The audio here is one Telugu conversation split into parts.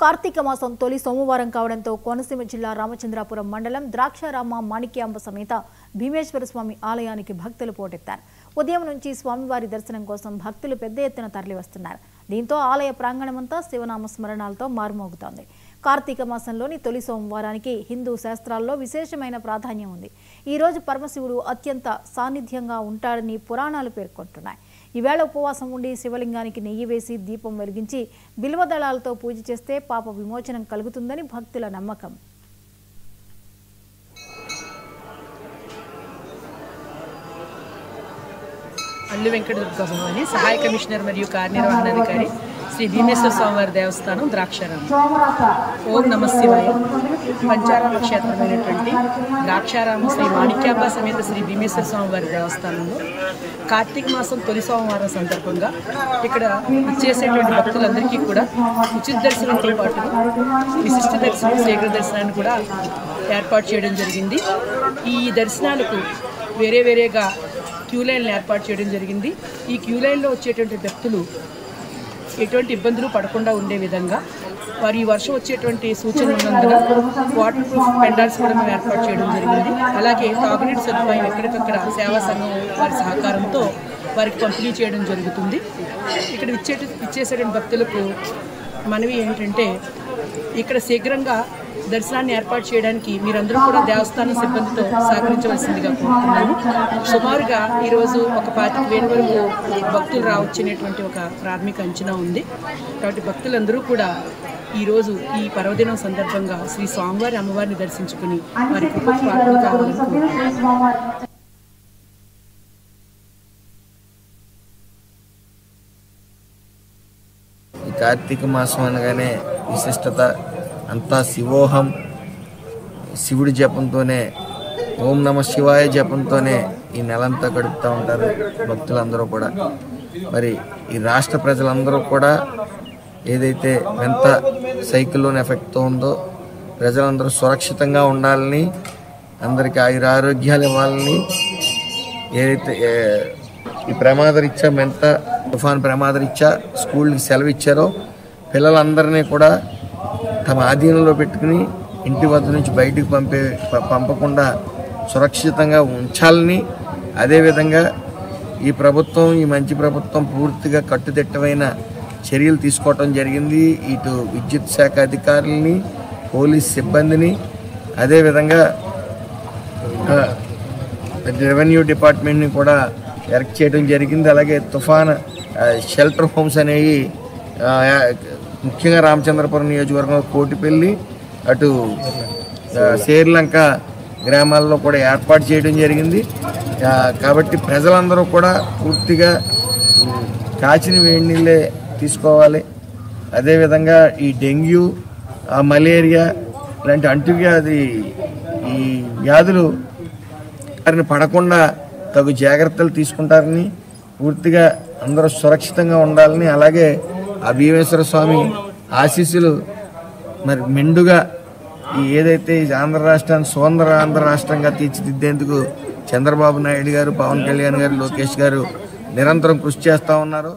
కార్తీక మాసం తొలి సోమవారం కావడంతో కోనసీమ జిల్లా రామచంద్రాపురం మండలం ద్రాక్షారామ మాణిక్యాంబ సమేత భీమేశ్వర స్వామి ఆలయానికి భక్తులు పోటెత్తారు. ఉదయం నుంచి స్వామివారి దర్శనం కోసం భక్తులు పెద్ద ఎత్తున తరలివస్తున్నారు. దీంతో ఆలయ ప్రాంగణమంతా శివనామ స్మరణాలతో మారుమోగుతోంది. కార్తీక మాసంలోని తొలి సోమవారానికి హిందూ శాస్త్రాల్లో విశేషమైన ప్రాధాన్యం ఉంది. ఈ రోజు పరమశివుడు అత్యంత సాన్నిధ్యంగా ఉంటాడని పురాణాలు పేర్కొంటున్నాయి. ఈవేళ ఉపవాసం ఉండి శివలింగానికి నెయ్యి వేసి దీపం వెలిగించి బిల్వదళాలతో పూజ చేస్తే పాప విమోచనం కలుగుతుందని భక్తుల నమ్మకం. అల్లు వెంకట దుర్గా భవాని సహాయ కమిషనర్ మరియు కార్యనిర్వహణాధికారి శ్రీ భీమేశ్వర స్వామివారి దేవస్థానం ద్రాక్షారామం. ఓం నమ శివాయ. పంచారామ క్షేత్రమైనటువంటి ద్రాక్షారామం శ్రీ మాణిక్యాంబ సమేత శ్రీ భీమేశ్వర స్వామివారి దేవస్థానంలో కార్తీక మాసం తొలి సోమవారం సందర్భంగా ఇక్కడ ఇచ్చేసేటువంటి భక్తులందరికీ కూడా ఉచిత దర్శనంతో పాటు విశిష్ట దర్శనం, శీఘ్ర దర్శనాన్ని కూడా ఏర్పాటు చేయడం జరిగింది. ఈ దర్శనాలకు వేరేగా క్యూ లైన్లు ఏర్పాటు చేయడం జరిగింది. ఈ క్యూ లైన్లో వచ్చేటువంటి భక్తులు ఎటువంటి ఇబ్బందులు పడకుండా ఉండే విధంగా వారి ఈ వర్షం వచ్చేటువంటి సూచనలు ఉన్నందున వాటర్ ప్రూఫ్ పెండాల్స్ కూడా మేము ఏర్పాటు చేయడం జరిగింది. అలాగే తాగునీటి సదుపాయం ఎక్కడికక్కడ సేవా సంఘం వారి సహకారంతో వారికి పంపిణీ చేయడం జరుగుతుంది. ఇక్కడ ఇచ్చేసేటువంటి భక్తులకు మనవి ఏంటంటే ఇక్కడ శీఘ్రంగా దర్శనాన్ని ఏర్పాటు చేయడానికి మీరందరూ కూడా దేవస్థానం సిబ్బందితో సహకరించవలసిందిగా కోరుతున్నాము. సుమారుగా ఈరోజు ఒక 25,000 వరకు భక్తులు రావచ్చనేటువంటి ఒక ప్రాథమిక అంచనా ఉంది. కాబట్టి భక్తులందరూ కూడా ఈరోజు ఈ పర్వదినం సందర్భంగా శ్రీ స్వామివారి అమ్మవారిని దర్శించుకుని వారి కృపకు పాత్రలు కావాలని కోరుతున్నాము. కార్తీక మాసం అనగానే విశిష్టత అంతా శివోహం, శివుడి జపంతోనే, ఓం నమ శివాయ జపంతోనే ఈ నెలంతా గడుపుతూ ఉంటారు భక్తులందరూ కూడా. మరి ఈ రాష్ట్ర ప్రజలందరూ కూడా ఏదైతే ఎంత సైక్లోన్ ఎఫెక్ట్తో ఉందో ప్రజలందరూ సురక్షితంగా ఉండాలని, అందరికీ ఆయురారోగ్యాలు ఇవ్వాలని, ఏదైతే ఈ ప్రమాదరీత్యా ఎంత తుఫాన్ ప్రమాదరీత్యా స్కూల్కి సెలవు ఇచ్చారో పిల్లలందరినీ కూడా తమ ఆధీనంలో పెట్టుకుని ఇంటి వద్ద నుంచి బయటికి పంపకుండా సురక్షితంగా ఉంచాలని, అదేవిధంగా ఈ ప్రభుత్వం, ఈ మంచి ప్రభుత్వం పూర్తిగా కట్టుదిట్టమైన చర్యలు తీసుకోవటం జరిగింది. ఇటు విద్యుత్ శాఖ అధికారులని, పోలీస్ సిబ్బందిని, అదేవిధంగా రెవెన్యూ డిపార్ట్మెంట్ని కూడా ఎరెక్ట్ చేయడం జరిగింది. అలాగే తుఫాన్ షెల్టర్ హోమ్స్ అనేవి ముఖ్యంగా రామచంద్రపురం నియోజకవర్గం కోటిపల్లి, అటు శ్రీలంక గ్రామాల్లో కూడా ఏర్పాటు చేయడం జరిగింది. కాబట్టి ప్రజలందరూ కూడా పూర్తిగా కాచిన వేడి నీళ్ళే తీసుకోవాలి. అదేవిధంగా ఈ డెంగ్యూ, మలేరియా ఇలాంటి అంటువ్యాధి ఈ వ్యాధులు వారిని పడకుండా తగు జాగ్రత్తలు తీసుకుంటారని, పూర్తిగా అందరూ సురక్షితంగా ఉండాలని, అలాగే ఆ భీమేశ్వర స్వామి ఆశీస్సులు మరి మెండుగా ఈ ఏదైతే ఆంధ్ర రాష్ట్రాన్ని సుందర ఆంధ్ర రాష్ట్రంగా తీర్చిదిద్దేందుకు చంద్రబాబు నాయుడు గారు, పవన్ కళ్యాణ్ గారు, లోకేష్ గారు నిరంతరం కృషి చేస్తూ ఉన్నారు.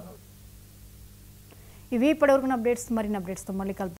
ఇవి ఇప్పటివరకు అప్డేట్స్. మరిన్ని అప్డేట్స్తో మళ్ళీ కలుద్దాం.